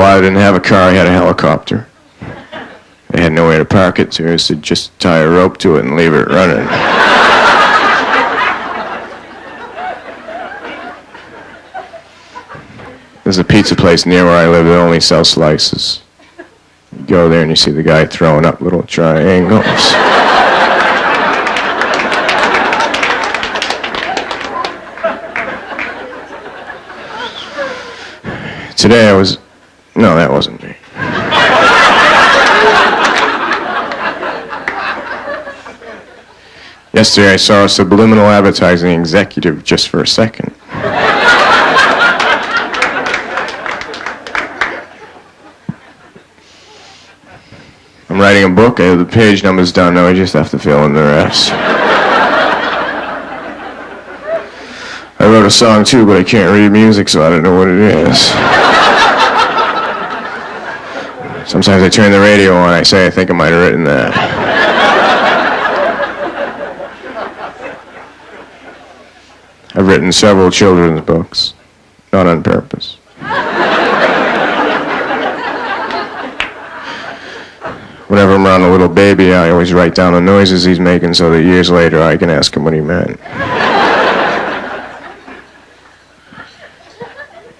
father didn't have a car, he had a helicopter. They had nowhere to park it, so he said just tie a rope to it and leave it running. There's a pizza place near where I live that only sells slices. You go there and you see the guy throwing up little triangles. Today no, that wasn't me. Yesterday I saw a subliminal advertising executive just for a second. I'm writing a book, I have the page numbers down now, I just have to fill in the rest. I wrote a song too, but I can't read music, so I don't know what it is. Sometimes I turn the radio on, I say I think I might have written that. I've written several children's books, not on purpose. Whenever I'm around a little baby, I always write down the noises he's making so that years later I can ask him what he meant.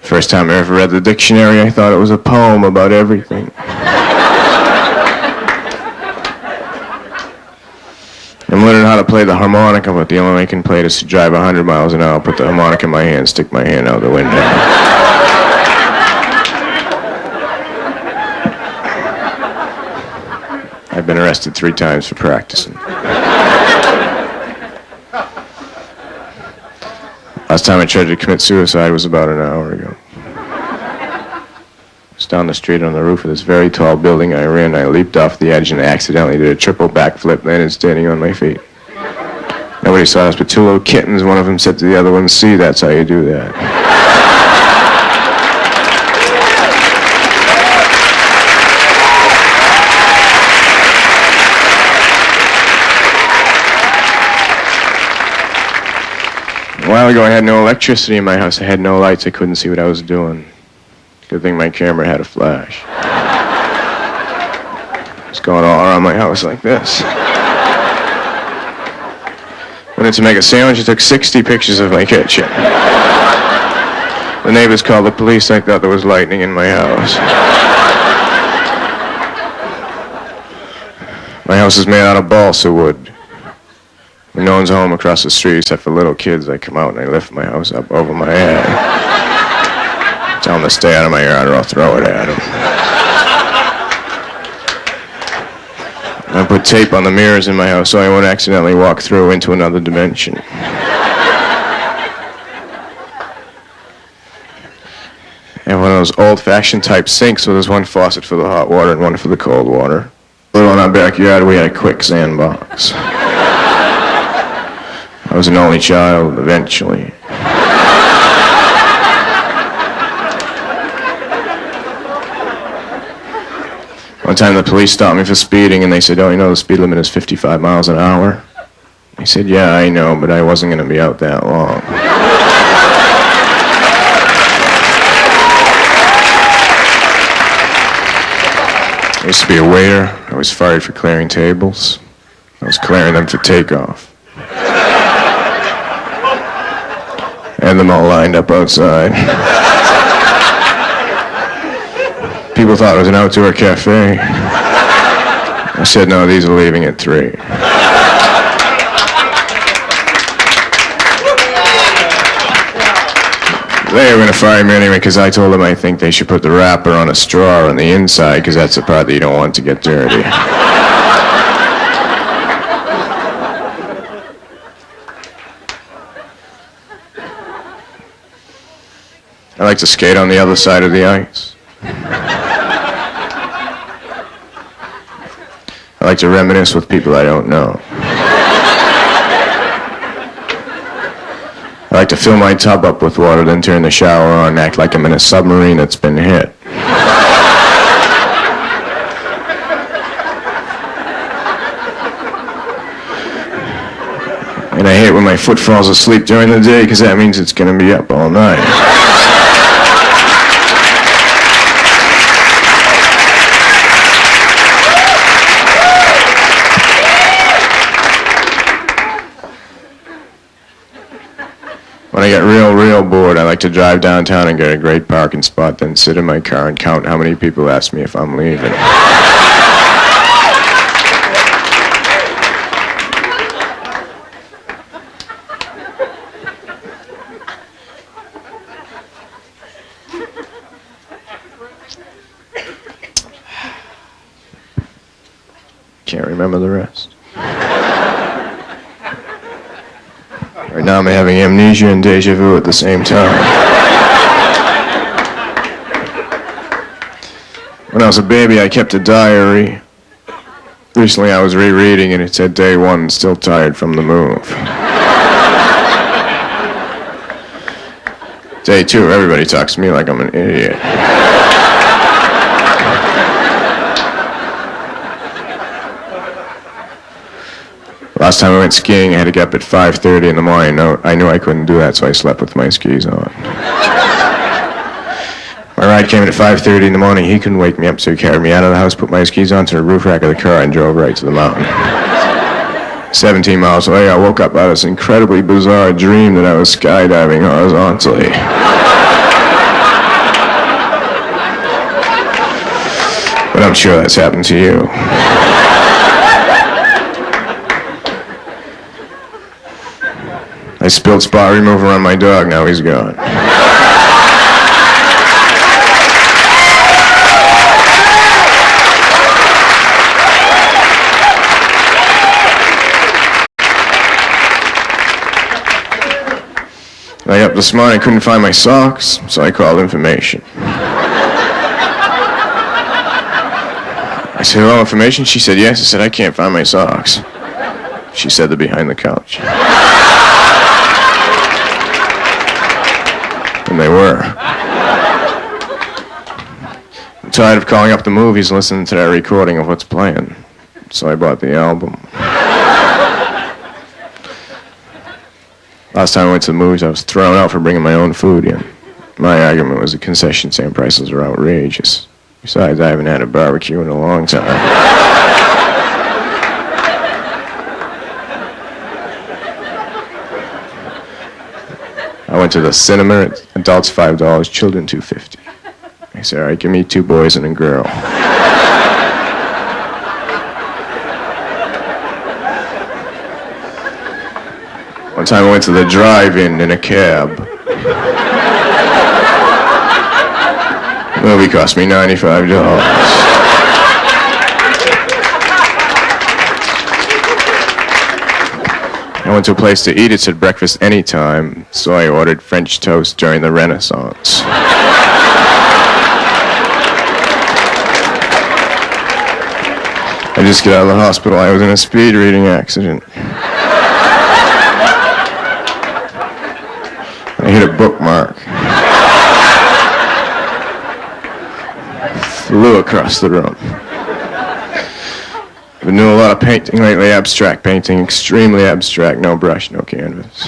First time I ever read the dictionary, I thought it was a poem about everything. I'm learning how to play the harmonica, but the only way I can play it is to drive 100 miles an hour, put the harmonica in my hand, stick my hand out the window. I've been arrested 3 times for practicing. Last time I tried to commit suicide was about an hour ago. I was down the street on the roof of this very tall building I ran. I leaped off the edge and accidentally did a triple backflip, landed standing on my feet. Nobody saw us but 2 little kittens. One of them said to the other one, "See, that's how you do that." A while ago, I had no electricity in my house. I had no lights. I couldn't see what I was doing. Good thing my camera had a flash. It's going all around my house like this. Wanted to make a sandwich. I took 60 pictures of my kitchen. The neighbors called the police. I thought there was lightning in my house. My house is made out of balsa wood. When no one's home across the street except for little kids, I come out and I lift my house up over my head. Tell them to stay out of my yard or I'll throw it at them. I put tape on the mirrors in my house so I won't accidentally walk through into another dimension. And one of those old-fashioned type sinks, so there's one faucet for the hot water and one for the cold water. But in our backyard, we had a quicksand box. I was an only child, eventually. One time the police stopped me for speeding and they said, "Oh, you know the speed limit is 55 miles an hour?" I said, "Yeah, I know, but I wasn't going to be out that long." I used to be a waiter. I was fired for clearing tables. I was clearing them for takeoff. And them all lined up outside. People thought it was an outdoor cafe. I said, "No, these are leaving at 3. They were going to fire me anyway because I told them I think they should put the wrapper on a straw on the inside because that's the part that you don't want to get dirty. I like to skate on the other side of the ice. I like to reminisce with people I don't know. I like to fill my tub up with water, then turn the shower on and act like I'm in a submarine that's been hit. And I hate when my foot falls asleep during the day because that means it's going to be up all night. When I get real bored, I like to drive downtown and get a great parking spot, then sit in my car and count how many people ask me if I'm leaving. Can't remember the rest. Right now I'm having amnesia and deja vu at the same time. When I was a baby, I kept a diary. Recently I was rereading and it said day 1, still tired from the move. Day 2, everybody talks to me like I'm an idiot. Last time I went skiing, I had to get up at 5:30 in the morning. No, I knew I couldn't do that, so I slept with my skis on. My ride came in at 5:30 in the morning. He couldn't wake me up, so he carried me out of the house, put my skis onto the roof rack of the car, and drove right to the mountain. 17 miles away, I woke up out of this incredibly bizarre dream that I was skydiving horizontally. But I'm sure that's happened to you. I spilled spot remover on my dog, now he's gone. I got up this morning, I couldn't find my socks, so I called information. I said, hello, information? She said, yes. I said, I can't find my socks. She said, they're behind the couch. And they were. I'm tired of calling up the movies and listening to that recording of what's playing. So I bought the album. Last time I went to the movies, I was thrown out for bringing my own food in. My argument was the concession stand prices are outrageous. Besides, I haven't had a barbecue in a long time. I went to the cinema, adults $5, children $2.50. I said, all right, give me 2 boys and a girl. One time I went to the drive-in in a cab. The movie cost me $95. I went to a place to eat. It said breakfast anytime, so I ordered French toast during the Renaissance. I just got out of the hospital. I was in a speed reading accident. I hit a bookmark. Flew across the room. I've been doing a lot of painting lately, abstract painting, extremely abstract, no brush, no canvas.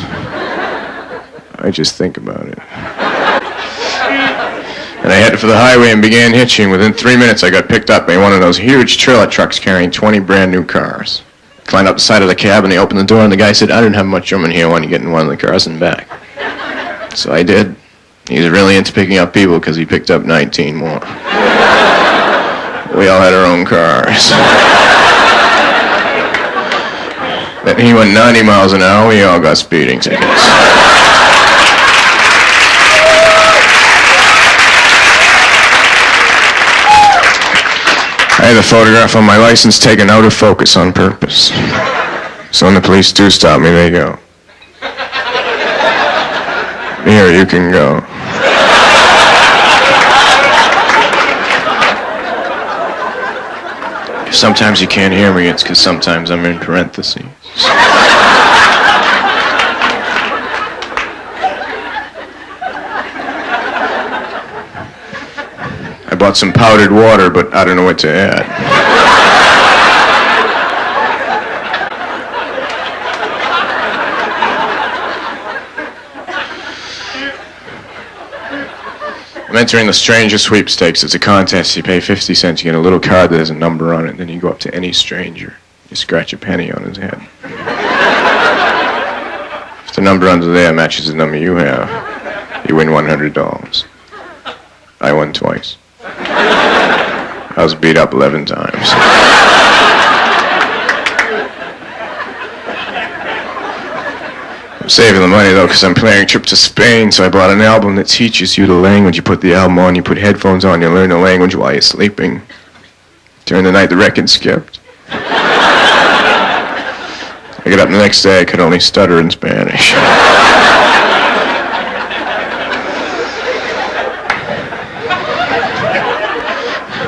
I just think about it. And I headed for the highway and began hitching. Within 3 minutes, I got picked up by one of those huge trailer trucks carrying 20 brand new cars. Climbed up the side of the cab and they opened the door and the guy said, I didn't have much room in here, I want to get in one of the cars and back. So I did. He was really into picking up people because he picked up 19 more. We all had our own cars. Then he went 90 miles an hour, we all got speeding tickets. I had the photograph on my license taken out of focus on purpose. So when the police do stop me, they go, here, you can go. If sometimes you can't hear me, it's because sometimes I'm in parentheses. I bought some powdered water, but I don't know what to add. I'm entering the Stranger Sweepstakes. It's a contest. You pay 50 cents. You get a little card that has a number on it. Then you go up to any stranger. You scratch a penny on his head. If the number under there matches the number you have, you win $100. I won twice. I was beat up 11 times. I'm saving the money, though, because I'm planning a trip to Spain, so I bought an album that teaches you the language. You put the album on, you put headphones on, you learn the language while you're sleeping. During the night, the record skipped. I got up the next day, I could only stutter in Spanish.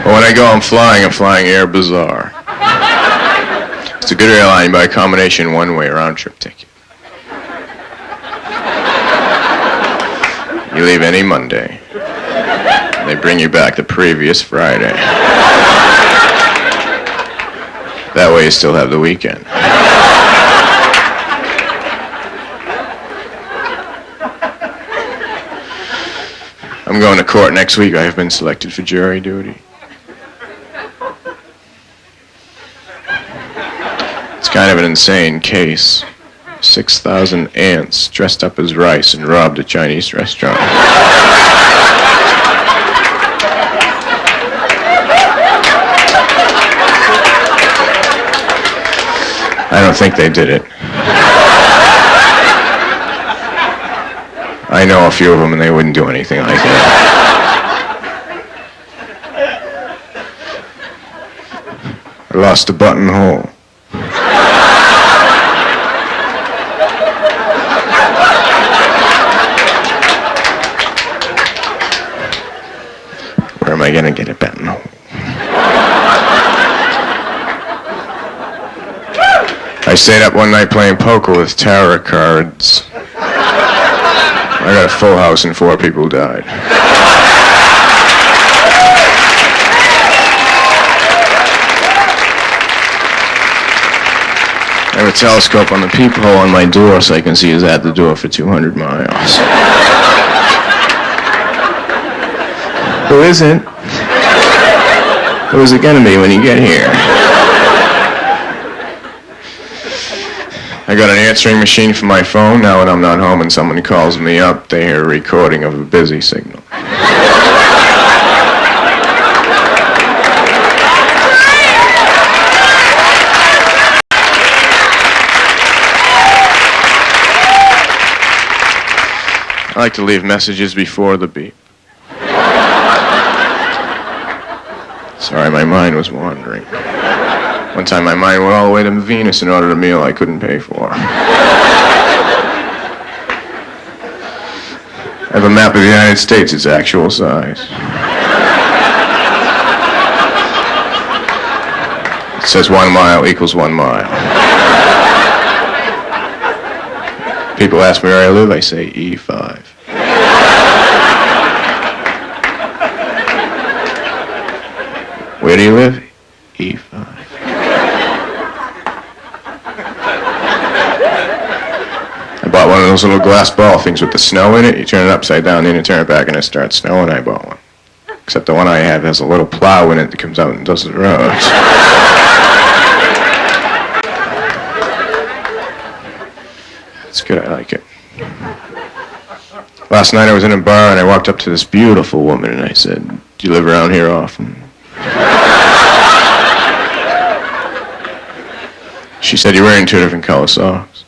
But when I go, I'm flying Air Bazaar. It's a good airline by a combination one-way round-trip ticket. You leave any Monday. They bring you back the previous Friday. That way you still have the weekend. I'm going to court next week. I have been selected for jury duty. It's kind of an insane case. 6,000 ants dressed up as rice and robbed a Chinese restaurant. I don't think they did it. I know a few of them and they wouldn't do anything like that. I lost a buttonhole. Where am I gonna get a buttonhole? I stayed up one night playing poker with tarot cards. I got a full house and 4 people died. I have a telescope on the peephole on my door so I can see who's at the door for 200 miles. Who isn't? Who is it gonna be when you get here? I got an answering machine for my phone. Now when I'm not home and someone calls me up, they hear a recording of a busy signal. I like to leave messages before the beep. Sorry, my mind was wandering. One time my mind went all the way to Venus and ordered a meal I couldn't pay for. I have a map of the United States, its actual size. It says 1 mile equals 1 mile. People ask me where I live, I say E5. Where do you live? E5. I bought one of those little glass ball things with the snow in it. You turn it upside down, then you turn it back and it starts snowing. I bought one. Except the one I have has a little plow in it that comes out and does the roads. It's good, I like it. Last night I was in a bar and I walked up to this beautiful woman and I said, "Do you live around here often?" She said, "You're wearing 2 different color socks."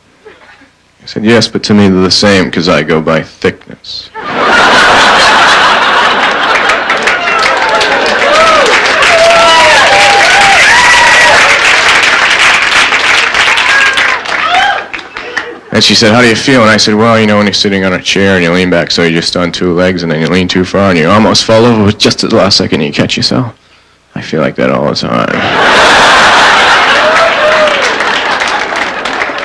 I said, "Yes, but to me they're the same because I go by thickness." And she said, "How do you feel?" And I said, "Well, you know, when you're sitting on a chair and you lean back so you're just on 2 legs and then you lean too far and you almost fall over with just at the last second and you catch yourself. I feel like that all the time."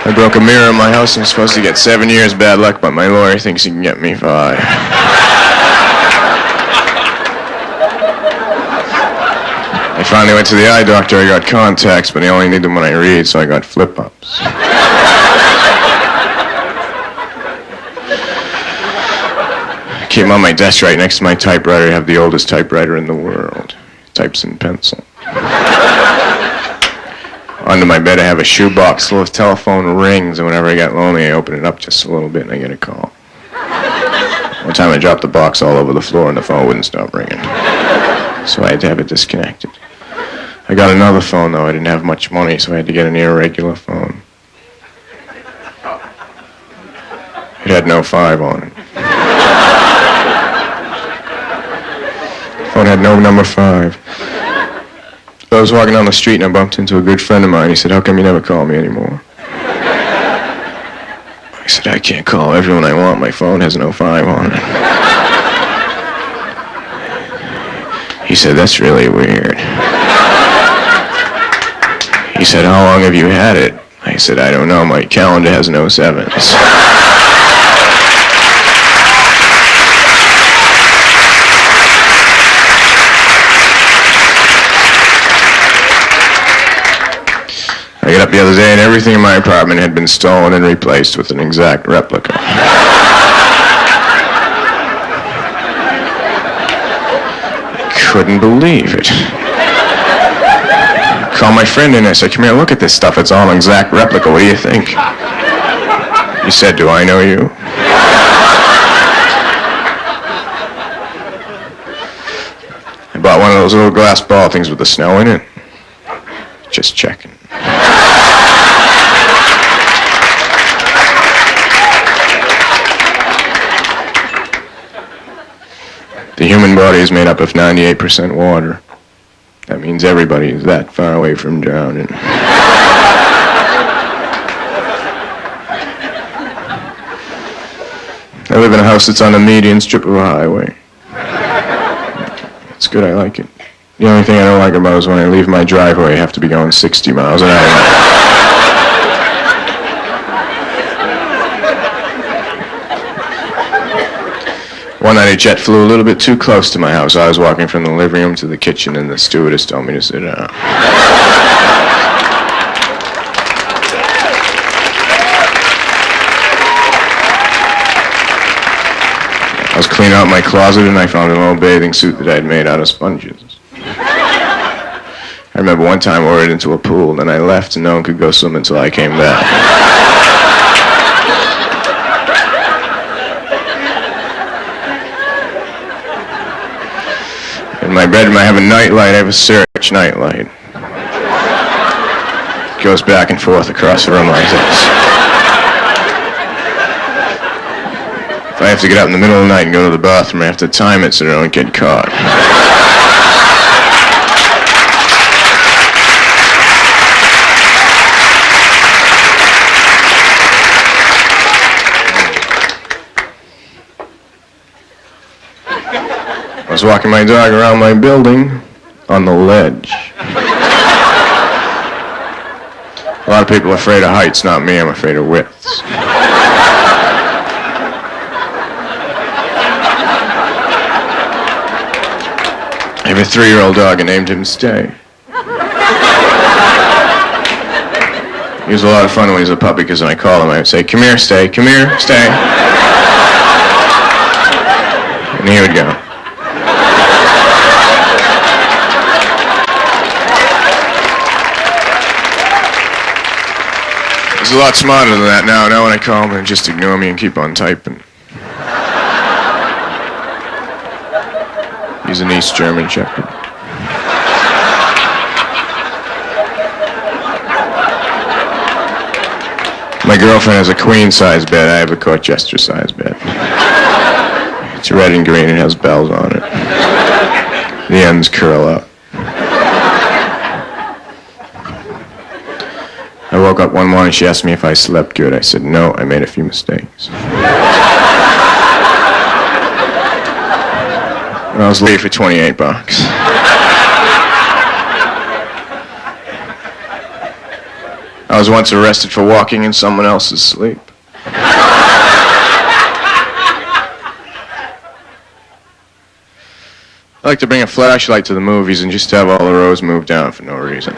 I broke a mirror in my house and I'm supposed to get 7 years bad luck, but my lawyer thinks he can get me 5. I finally went to the eye doctor. I got contacts, but I only need them when I read, so I got flip-ups. I keep them on my desk right next to my typewriter. I have the oldest typewriter in the world. Types in pencil. Under my bed I have a shoebox full of telephone rings, and whenever I got lonely I open it up just a little bit and I get a call. One time I dropped the box all over the floor and the phone wouldn't stop ringing. So I had to have it disconnected. I got another phone though. I didn't have much money, so I had to get an irregular phone. It had no 5 on it. The phone had no number 5. I was walking down the street and I bumped into a good friend of mine. He said, "How come you never call me anymore?" I said, "I can't call everyone I want. My phone has no 5 on it." He said, "That's really weird." He said, "How long have you had it?" I said, "I don't know. My calendar has no 7s. I got up the other day and everything in my apartment had been stolen and replaced with an exact replica. I couldn't believe it. I called my friend in and I said, "Come here, look at this stuff. It's all an exact replica. What do you think?" He said, "Do I know you?" I bought one of those little glass ball things with the snow in it. Just checking. The human body is made up of 98% water. That means everybody is that far away from drowning. I live in a house that's on a median strip of a highway. It's good, I like it. The only thing I don't like about it is when I leave my driveway, I have to be going 60 miles an hour. One night a jet flew a little bit too close to my house. I was walking from the living room to the kitchen and the stewardess told me to sit down. I was cleaning out my closet and I found an old bathing suit that I had made out of sponges. I remember one time I ordered into a pool, then I left and no one could go swim until I came back. In my bedroom I have a nightlight. I have a Search nightlight. It goes back and forth across the room like this. If I have to get up in the middle of the night and go to the bathroom, I have to time it so that I don't get caught. I was walking my dog around my building on the ledge. A lot of people are afraid of heights, not me. I'm afraid of widths. I have a 3-year-old dog and named him Stay. He was a lot of fun when he was a puppy because when I call him I would say, "Come here, Stay, come here, Stay." And he would go. He's a lot smarter than that now. Now when I call him, they just ignore me and keep on typing. He's an East German Shepherd. My girlfriend has a queen-size bed. I have a Colchester-size bed. It's red and green and has bells on it. The ends curl up. I woke up one morning, she asked me if I slept good. I said, "No, I made a few mistakes." And I was late for $28. I was once arrested for walking in someone else's sleep. I like to bring a flashlight to the movies and just have all the rows moved down for no reason.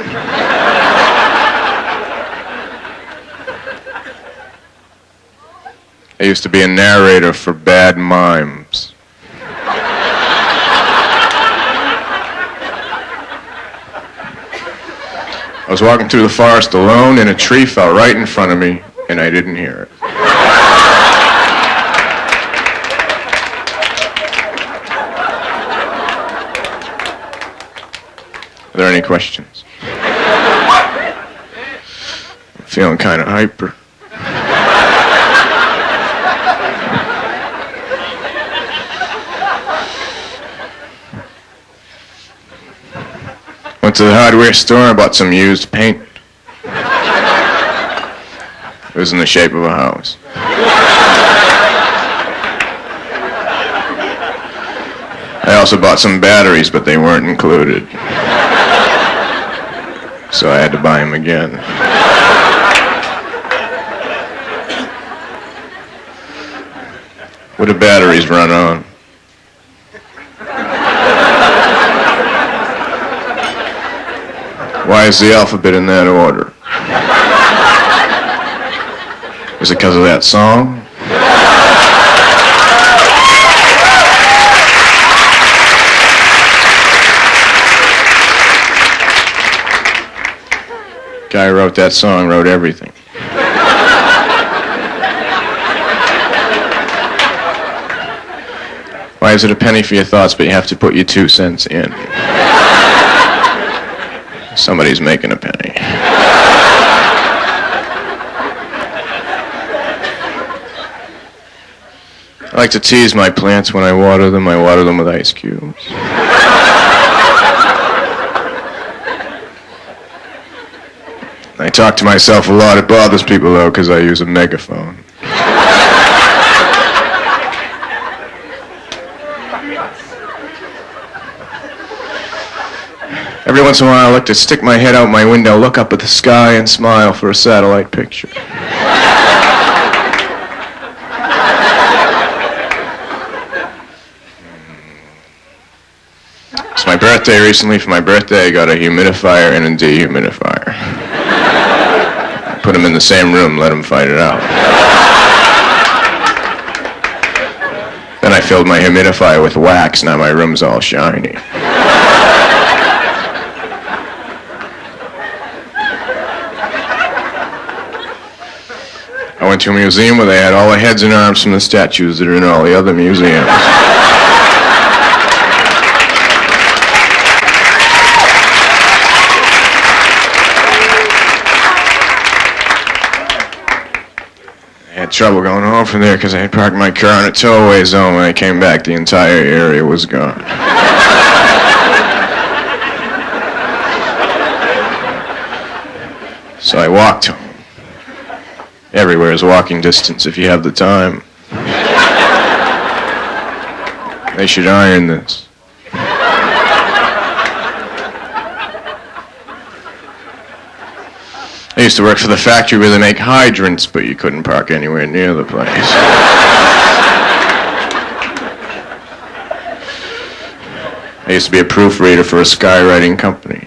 I used to be a narrator for bad mimes. I was walking through the forest alone, and a tree fell right in front of me, and I didn't hear it. Are there any questions? I'm feeling kind of hyper. Went to the hardware store and bought some used paint. It was in the shape of a house. I also bought some batteries, but they weren't included. So I had to buy them again. What do batteries run on? Why is the alphabet in that order? Is it because of that song? Guy who wrote that song wrote everything. Why is it a penny for your thoughts, but you have to put your 2 cents in? Somebody's making a penny. I like to tease my plants when I water them. I water them with ice cubes. I talk to myself a lot. It bothers people, though, because I use a megaphone. Every once in a while, I like to stick my head out my window, look up at the sky, and smile for a satellite picture. It's my birthday recently. For my birthday, I got a humidifier and a dehumidifier. I put them in the same room, let them fight it out. Then I filled my humidifier with wax. Now my room's all shiny. I went to a museum where they had all the heads and arms from the statues that are in all the other museums. I had trouble going home from there because I had parked my car in a tow-away zone. When I came back, the entire area was gone. So I walked home. Everywhere is walking distance if you have the time. They should iron this. I used to work for the factory where they make hydrants, but you couldn't park anywhere near the place. I used to be a proofreader for a skywriting company.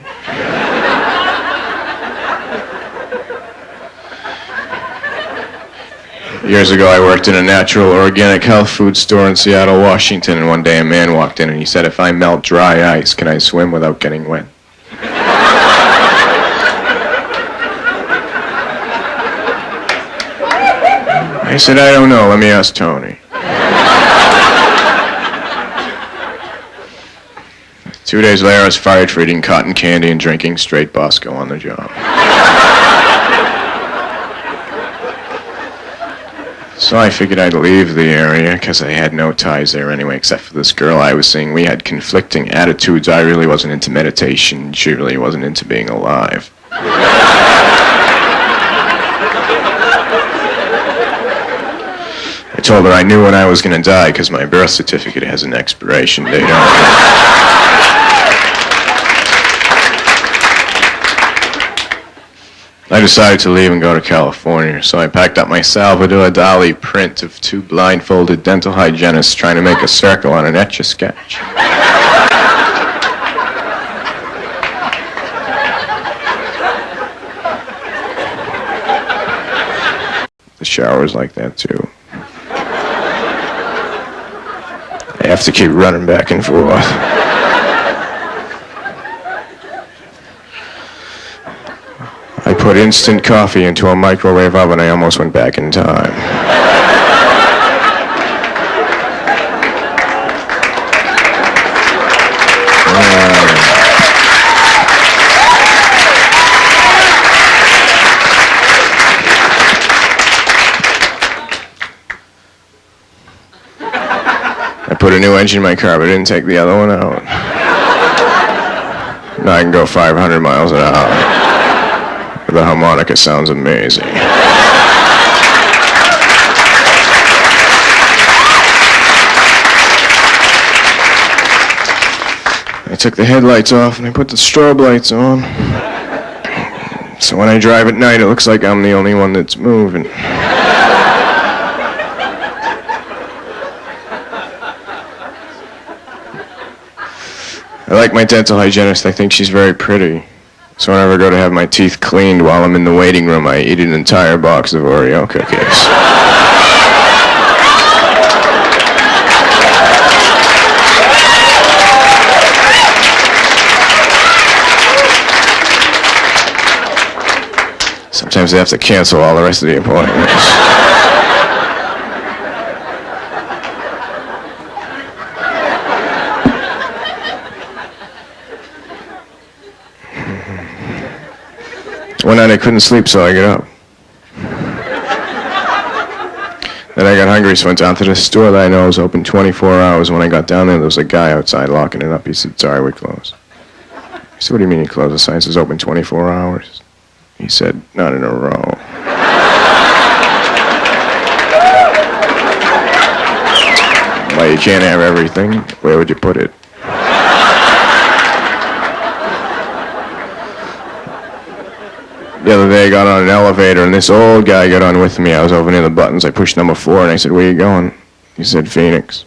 Years ago, I worked in a natural organic health food store in Seattle, Washington, and one day a man walked in and he said, "If I melt dry ice, can I swim without getting wet?" I said, "I don't know. Let me ask Tony." 2 days later, I was fired for eating cotton candy and drinking straight Bosco on the job. So I figured I'd leave the area because I had no ties there anyway, except for this girl I was seeing. We had conflicting attitudes. I really wasn't into meditation. She really wasn't into being alive. I told her I knew when I was going to die because my birth certificate has an expiration date on it. I decided to leave and go to California, so I packed up my Salvador Dali print of 2 blindfolded dental hygienists trying to make a circle on an Etch-a-Sketch. The shower's like that, too. I have to keep running back and forth. put instant coffee into a microwave oven. I almost went back in time. I put a new engine in my car, but I didn't take the other one out. Now I can go 500 miles an hour. The harmonica sounds amazing. I took the headlights off and I put the strobe lights on. So when I drive at night, it looks like I'm the only one that's moving. I like my dental hygienist. I think she's very pretty. So whenever I go to have my teeth cleaned while I'm in the waiting room, I eat an entire box of Oreo cookies. Sometimes I have to cancel all the rest of the appointments. One night I couldn't sleep, so I got up. Then I got hungry, so I went down to the store that I know is open 24 hours. When I got down there was a guy outside locking it up. He said, "Sorry, we're closed." I said, "What do you mean you closed? The sign says open 24 hours. He said, "Not in a row." Well, you can't have everything. Where would you put it? The other day I got on an elevator and this old guy got on with me. I was over near the buttons. I pushed number 4 and I said, "Where are you going?" He said, "Phoenix."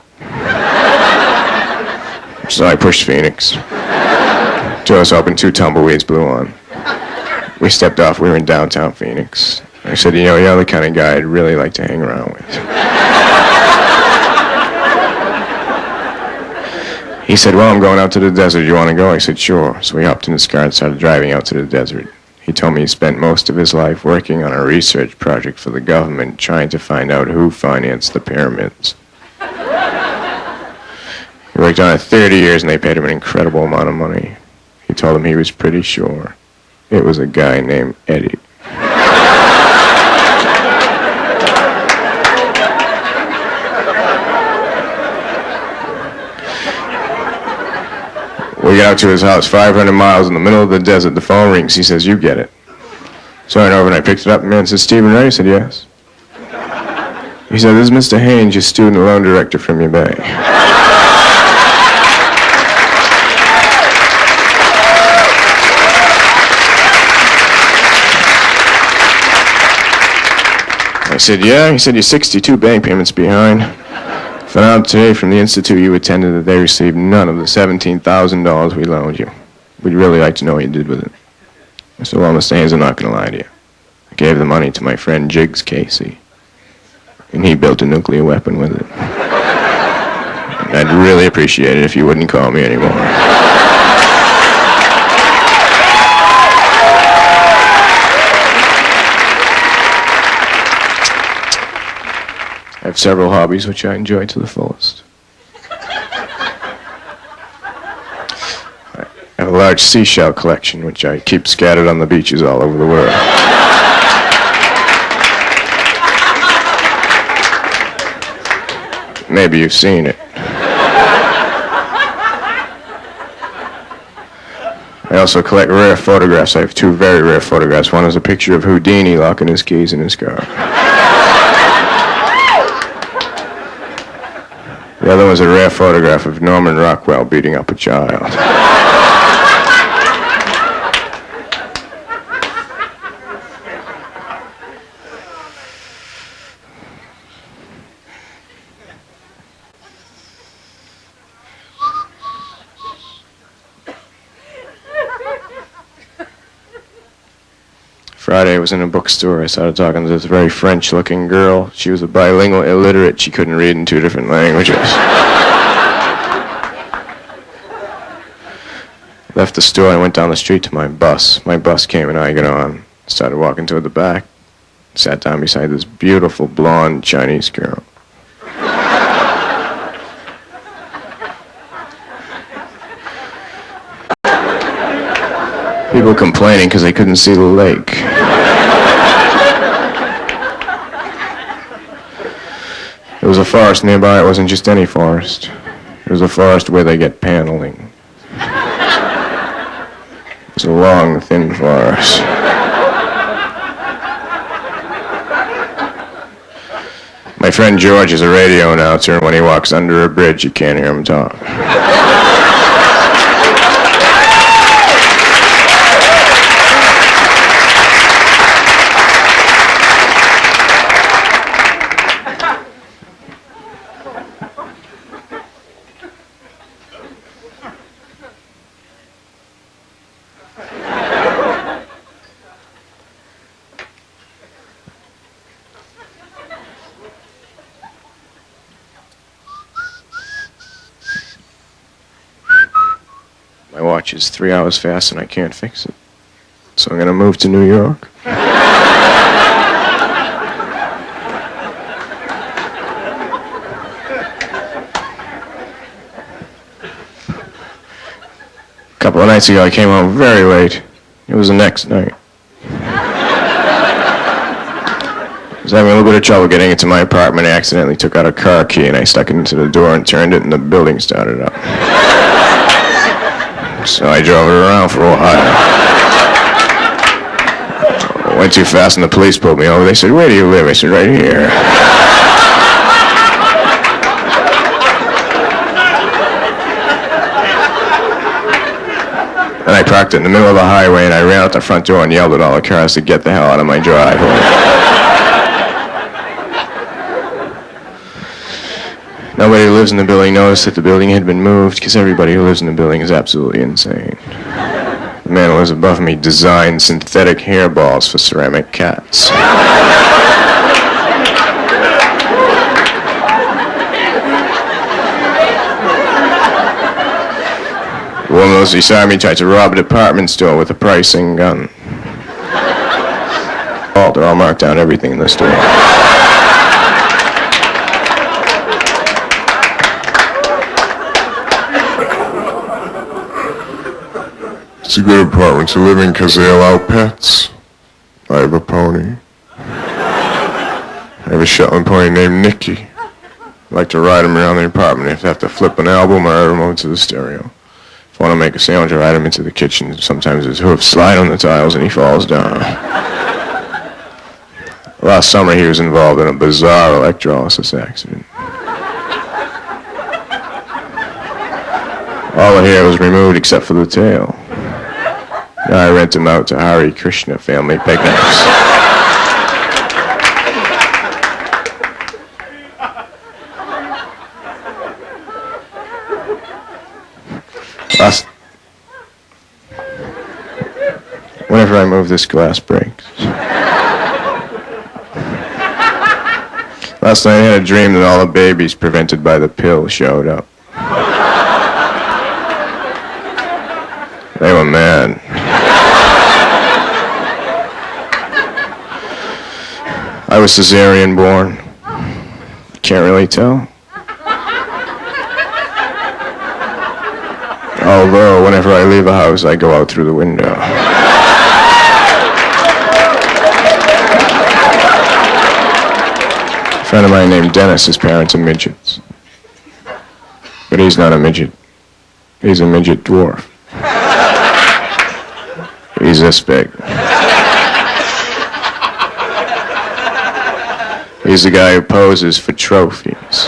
So I pushed Phoenix. Doors open, 2 tumbleweeds blew on. We stepped off. We were in downtown Phoenix. I said, "You know, you're the kind of guy I'd really like to hang around with." He said, "Well, I'm going out to the desert. You want to go?" I said, "Sure." So we hopped in his car and started driving out to the desert. He told me he spent most of his life working on a research project for the government trying to find out who financed the pyramids. He worked on it 30 years and they paid him an incredible amount of money. He told him he was pretty sure it was a guy named Eddie. We get out to his house, 500 miles in the middle of the desert. The phone rings. He says, "You get it." So I went over and I picked it up. The man said, "Stephen Wright?" I said, "Yes." He said, "This is Mr. Haynes, your student loan director from your bank." I said, "Yeah." He said, "You're 62 bank payments behind. Found out today from the institute you attended that they received none of the $17,000 we loaned you. We'd really like to know what you did with it." I said, "Well, Mr. Haynes, I'm not going to lie to you. I gave the money to my friend Jiggs Casey, and he built a nuclear weapon with it. I'd really appreciate it if you wouldn't call me anymore." I have several hobbies which I enjoy to the fullest. I have a large seashell collection which I keep scattered on the beaches all over the world. Maybe you've seen it. I also collect rare photographs. I have 2 very rare photographs. One is a picture of Houdini locking his keys in his car. The other was a rare photograph of Norman Rockwell beating up a child. Friday, I was in a bookstore. I started talking to this very French-looking girl. She was a bilingual illiterate. She couldn't read in 2 different languages. Left the store. I went down the street to my bus. My bus came and I got on. Started walking toward the back. Sat down beside this beautiful blonde Chinese girl. People complaining because they couldn't see the lake. There was a forest nearby. It wasn't just any forest. It was a forest where they get paneling. It was a long, thin forest. My friend George is a radio announcer, and when he walks under a bridge, you can't hear him talk. My watch is 3 hours fast and I can't fix it. So I'm going to move to New York. A couple of nights ago I came home very late. It was the next night. I was having a little bit of trouble getting into my apartment. I accidentally took out a car key and I stuck it into the door and turned it and the building started up. So I drove it around for a while. I went too fast and the police pulled me over. They said, "Where do you live?" I said, "Right here." And I parked in the middle of the highway and I ran out the front door and yelled at all the cars to get the hell out of my driveway. Nobody who lives in the building noticed that the building had been moved because everybody who lives in the building is absolutely insane. The man who lives above me designed synthetic hairballs for ceramic cats. The woman who lives beside me tried to rob a department store with a pricing gun. They're all marked down everything in the store. It's a good apartment to live in because they allow pets. I have a pony. I have a Shetland pony named Nicky. I like to ride him around the apartment. If I have to flip an album or a remote to the stereo. If I want to make a sandwich, I ride him into the kitchen. Sometimes his hoofs slide on the tiles and he falls down. Last summer he was involved in a bizarre electrolysis accident. All the hair was removed except for the tail. Now I rent him out to Hare Krishna family picnics. Whenever I move, this glass breaks. Last night I had a dream that all the babies prevented by the pill showed up. They were mad. I was cesarean born. Can't really tell. Although, whenever I leave a house, I go out through the window. A friend of mine named Dennis, his parents are midgets. But he's not a midget. He's a midget dwarf. He's this big. He's the guy who poses for trophies.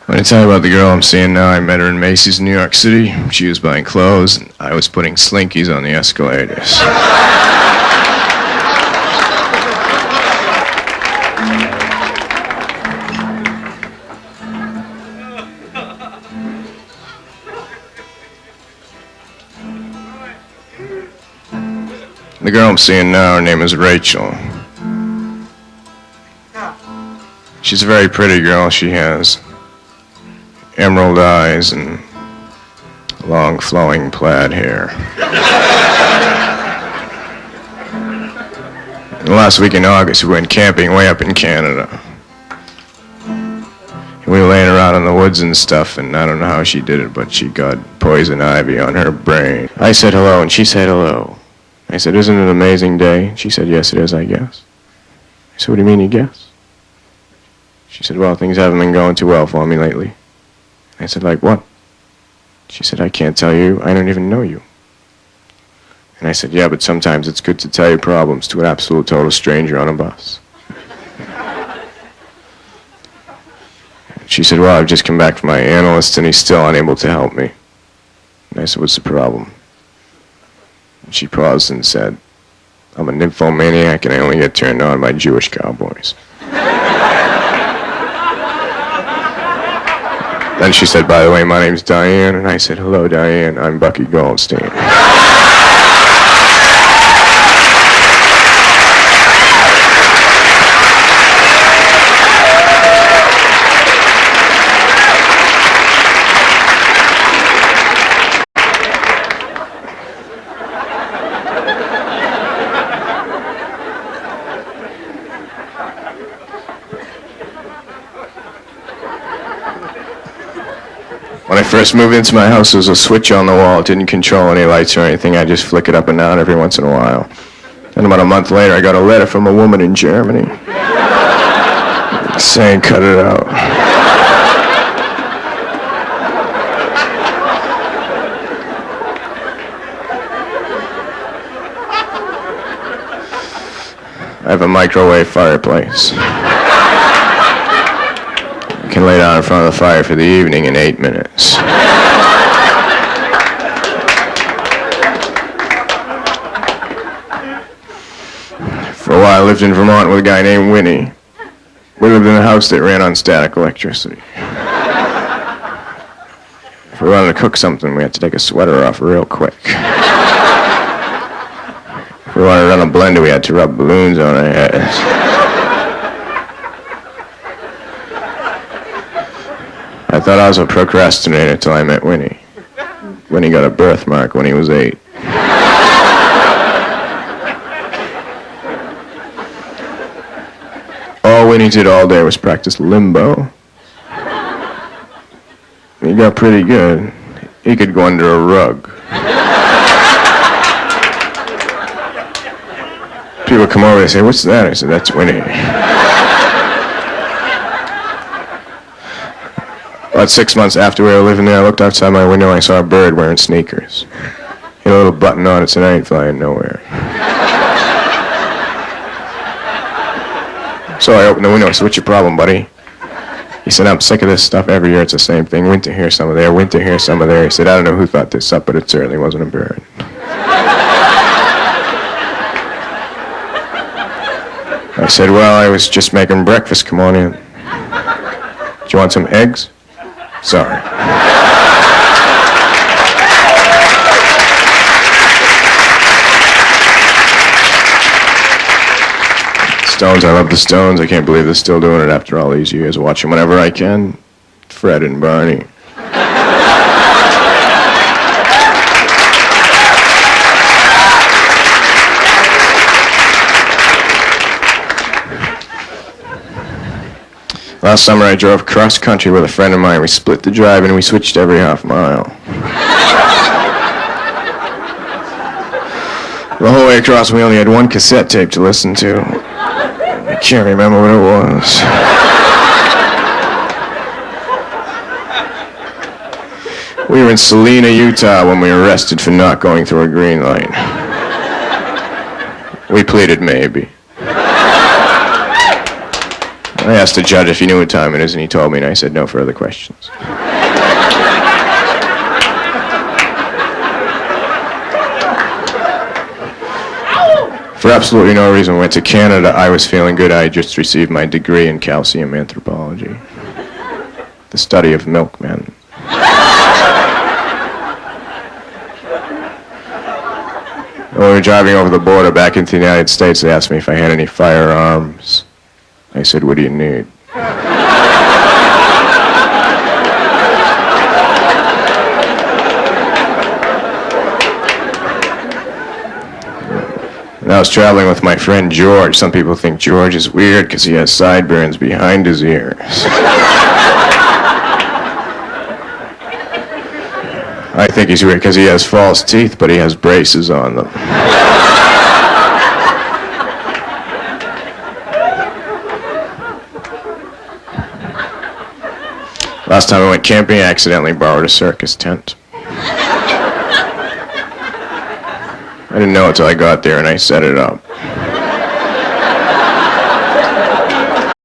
I'm going to tell you about the girl I'm seeing now. I met her in Macy's in New York City. She was buying clothes, and I was putting Slinkies on the escalators. The girl I'm seeing now, her name is Rachel. She's a very pretty girl. She has emerald eyes and long flowing plaid hair. And last week in August, we went camping way up in Canada. We were laying around in the woods and stuff, and I don't know how she did it, but she got poison ivy on her brain. I said hello, and she said hello. I said, isn't it an amazing day? She said, yes, it is, I guess. I said, what do you mean, you guess? She said, well, things haven't been going too well for me lately. I said, like what? She said, I can't tell you. I don't even know you. And I said, yeah, but sometimes it's good to tell your problems to an absolute total stranger on a bus. She said, well, I've just come back from my analyst and he's still unable to help me. And I said, what's the problem? And she paused and said, I'm a nymphomaniac and I only get turned on by Jewish cowboys. Then she said, by the way, my name's Diane. And I said, hello, Diane. I'm Bucky Goldstein. When I first moved into my house, there was a switch on the wall. It didn't control any lights or anything. I just flick it up and down every once in a while. And about a month later, I got a letter from a woman in Germany saying, cut it out. I have a microwave fireplace. Can lay down in front of the fire for the evening in 8 minutes. For a while I lived in Vermont with a guy named Winnie. We lived in a house that ran on static electricity. If we wanted to cook something, we had to take a sweater off real quick. If we wanted to run a blender, we had to rub balloons on our heads. I thought I was a procrastinator till I met Winnie. Winnie got a birthmark when he was 8. All Winnie did all day was practice limbo. He got pretty good. He could go under a rug. People come over and say, what's that? I said, that's Winnie. About 6 months after we were living there, I looked outside my window and I saw a bird wearing sneakers. He had a little button on it, said, I ain't flying nowhere. So I opened the window, I said, what's your problem, buddy? He said, I'm sick of this stuff. Every year it's the same thing. Winter here, summer there, winter here, summer there. He said, I don't know who thought this up, but it certainly wasn't a bird. I said, well, I was just making breakfast. Come on in. Do you want some eggs? Sorry. Stones, I love the Stones. I can't believe they're still doing it after all these years. Watch them whenever I can. Fred and Barney. Last summer I drove cross country with a friend of mine. We split the drive and we switched every half mile. The whole way across we only had one cassette tape to listen to. I can't remember what it was. We were in Salina, Utah when we were arrested for not going through a green light. We pleaded maybe. I asked the judge if he knew what time it is, and he told me, and I said no further questions. For absolutely no reason, we went to Canada. I was feeling good. I had just received my degree in calcium anthropology, the study of milkmen. When we were driving over the border back into the United States, they asked me if I had any firearms. I said, what do you need? And I was traveling with my friend George. Some people think George is weird because he has sideburns behind his ears. I think he's weird because he has false teeth, but he has braces on them. Last time I went camping, I accidentally borrowed a circus tent. I didn't know until I got there and I set it up.